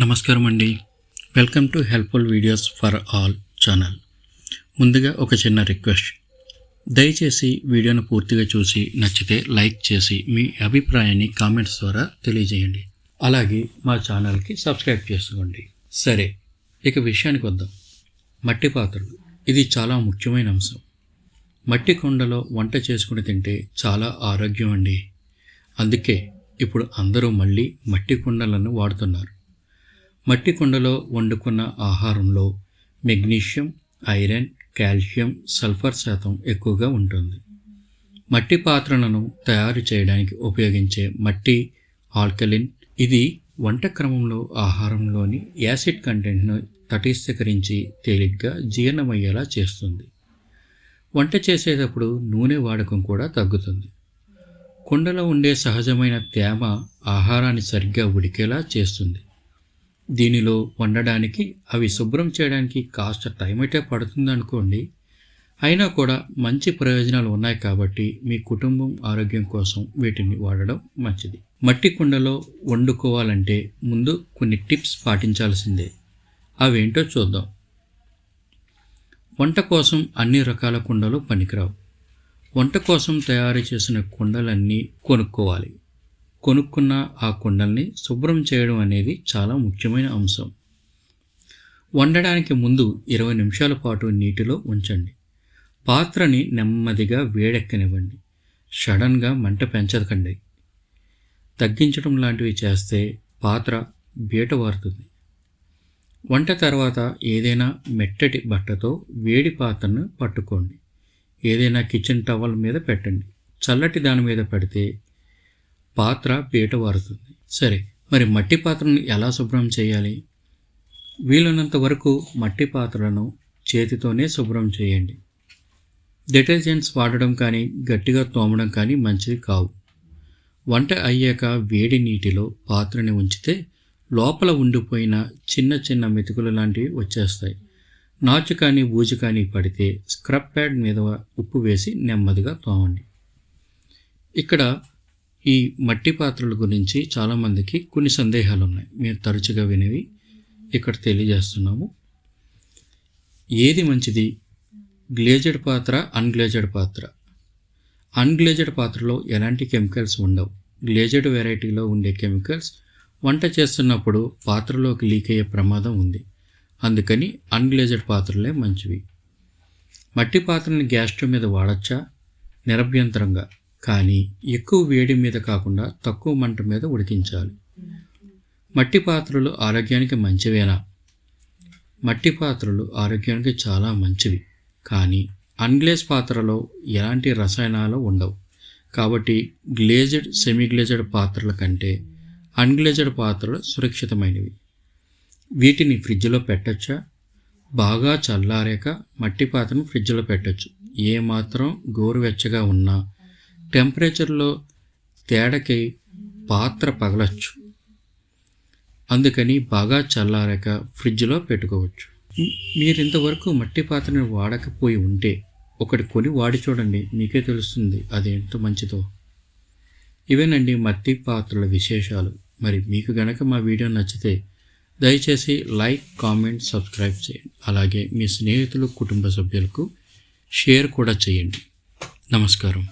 నమస్కారం అండి. Welcome to helpful videos for all channel. ముందుగా ఒక చిన్న రిక్వెస్ట్, దయచేసి వీడియోను పూర్తిగా చూసి నచ్చితే లైక్ చేసి మీ అభిప్రాయాన్ని కామెంట్స్ ద్వారా తెలియజేయండి. అలాగే మా ఛానల్కి సబ్స్క్రైబ్ చేసుకోండి. సరే, ఇక విషయానికి వద్దాం. మట్టి పాత్రలు, ఇది చాలా ముఖ్యమైన అంశం. మట్టి కుండలో వంట చేసుకుని తింటే చాలా ఆరోగ్యం అండి. అందుకే ఇప్పుడు అందరూ మళ్ళీ మట్టి కుండలను వాడుతున్నారు. మట్టి కుండలో వండుకున్న ఆహారంలో మెగ్నీషియం, ఐరన్, కాల్షియం, సల్ఫర్ శాతం ఎక్కువగా ఉంటుంది. మట్టి పాత్రలను తయారు చేయడానికి ఉపయోగించే మట్టి ఆల్కలిన్, ఇది వంట క్రమంలో ఆహారంలోని యాసిడ్ కంటెంట్ను తటస్థీకరించి తేలిగ్గా జీర్ణమయ్యేలా చేస్తుంది. వంట చేసేటప్పుడు నూనె వాడకం కూడా తగ్గుతుంది. కుండలో ఉండే సహజమైన తేమ ఆహారాన్ని సరిగ్గా ఉడికేలా చేస్తుంది. దీనిలో వండడానికి, అవి శుభ్రం చేయడానికి కాస్త టైం అయితే పడుతుంది అనుకోండి. అయినా కూడా మంచి ప్రయోజనాలు ఉన్నాయి కాబట్టి మీ కుటుంబం ఆరోగ్యం కోసం వీటిని వాడడం మంచిది. మట్టి కుండలో వండుకోవాలంటే ముందు కొన్ని టిప్స్ పాటించాల్సిందే. అవేంటో చూద్దాం. వంట కోసం అన్ని రకాల కుండలు పనికిరావు. వంట కోసం తయారు చేసిన కుండలన్నీ కొనుక్కోవాలి. కొనుక్కున్న ఆ కుండల్ని శుభ్రం చేయడం అనేది చాలా ముఖ్యమైన అంశం. వండడానికి ముందు 20 నిమిషాల పాటు నీటిలో ఉంచండి. పాత్రని నెమ్మదిగా వేడెక్కనివ్వండి. సడన్గా మంట పెంచకండి. తగ్గించడం లాంటివి చేస్తే పాత్ర బీటవారుతుంది. వంట తర్వాత ఏదైనా మెత్తటి బట్టతో వేడి పాత్రను పట్టుకోండి. ఏదైనా కిచెన్ టవల్ మీద పెట్టండి. చల్లటి దాని మీద పెడితే పాత్ర బీటవారుతుంది. సరే, మరి మట్టి పాత్రను ఎలా శుభ్రం చేయాలి? వీలున్నంత వరకు మట్టి పాత్రలను చేతితోనే శుభ్రం చేయండి. డిటర్జెంట్స్ వాడడం కానీ గట్టిగా తోమడం కానీ మంచిది కావు. వంట అయ్యాక వేడి నీటిలో పాత్రని ఉంచితే లోపల ఉండిపోయిన చిన్న చిన్న మెతుకులు లాంటివి వచ్చేస్తాయి. నాచు కానీ బూజు కానీ పడితే స్క్రబ్ ప్యాడ్ మీద ఉప్పు వేసి నెమ్మదిగా తోమండి. ఇక్కడ ఈ మట్టి పాత్రల గురించి చాలామందికి కొన్ని సందేహాలు ఉన్నాయి. మీరు తరచుగా వినేవి ఇక్కడ తెలియజేస్తున్నాము. ఏది మంచిది? గ్లేజెడ్ పాత్ర, అన్గ్లేజెడ్ పాత్ర. అన్గ్లేజెడ్ పాత్రలో ఎలాంటి కెమికల్స్ ఉండవు. గ్లేజెడ్ వెరైటీలో ఉండే కెమికల్స్ వంట చేస్తున్నప్పుడు పాత్రలోకి లీక్ అయ్యే ప్రమాదం ఉంది. అందుకని అన్గ్లేజెడ్ పాత్రలే మంచివి. మట్టి పాత్రని గ్యాస్ స్టవ్ మీద వాడచ్చా? నిరభ్యంతరంగా, కానీ ఎక్కువ వేడి మీద కాకుండా తక్కువ మంట మీద ఉడికించాలి. మట్టి పాత్రలు ఆరోగ్యానికి మంచివేనా? మట్టి పాత్రలు ఆరోగ్యానికి చాలా మంచివి, కానీ అన్గ్లేజ్ పాత్రలో ఎలాంటి రసాయనాలు ఉండవు. కాబట్టి గ్లేజెడ్, సెమీ గ్లేజెడ్ పాత్రల కంటే అన్గ్లేజెడ్ పాత్రలు సురక్షితమైనవి. వీటిని ఫ్రిడ్జ్లో పెట్టచ్చా? బాగా చల్లారాక మట్టి పాత్రను ఫ్రిడ్జ్లో పెట్టచ్చు. ఏమాత్రం గోరువెచ్చగా ఉన్నా టెంపరేచర్లో తేడాకి పాత్ర పగలచ్చు. అందుకని బాగా చల్లారాక ఫ్రిడ్జ్లో పెట్టుకోవచ్చు. మీరు ఇంతవరకు మట్టి పాత్రను వాడకపోయి ఉంటే ఒకటి కొని వాడి చూడండి, మీకే తెలుస్తుంది అది ఎంత మంచిదో. ఇవేనండి మట్టి పాత్రల విశేషాలు. మరి మీకు గనక మా వీడియో నచ్చితే దయచేసి లైక్, కామెంట్, సబ్స్క్రైబ్ చేయండి. అలాగే మీ స్నేహితులు, కుటుంబ సభ్యులకు షేర్ కూడా చేయండి. నమస్కారం.